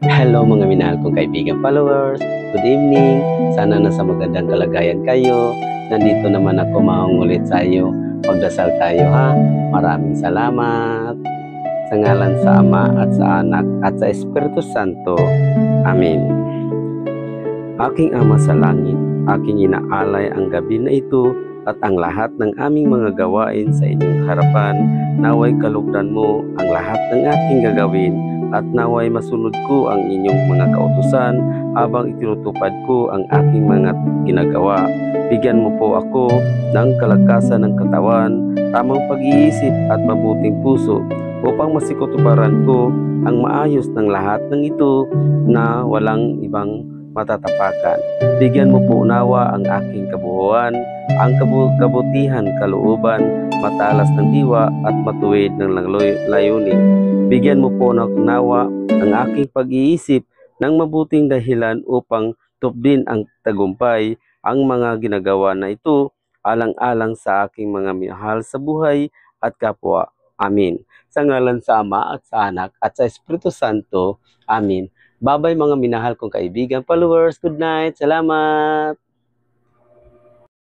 Hello mga minahal kong kaibigan followers. Good evening. Sana nasa magandang kalagayan kayo. Nandito naman ako mangungulit sa iyo. Magdasal tayo ha. Maraming salamat. Sa ngalan sa Ama at sa Anak at sa Espiritu Santo. Amen. Aking Ama sa langit, aking inaalay ang gabi na ito at ang lahat ng aming mga gawain sa inyong harapan. Naway kalugdan mo ang lahat ng aking gagawin at naway masunod ko ang inyong mga kautusan habang itinutupad ko ang aking mga ginagawa. Bigyan mo po ako ng kalakasan ng katawan, tamang pag-iisip at mabuting puso upang masikutuparan ko ang maayos ng lahat ng ito na walang ibang matatapakan. Bigyan mo po unawa ang aking kabuuan, ang kabutihan, kalooban, matalas ng diwa at matuwid ng layunin. Bigyan mo po ng unawa ang aking pag-iisip ng mabuting dahilan upang tupdin ang tagumpay ang mga ginagawa na ito alang-alang sa aking mga minahal sa buhay at kapwa. Amin. Sa ngalan sa Ama at sa Anak at sa Espiritu Santo. Amin. Bye-bye mga minahal kong kaibigan, followers. Good night. Salamat.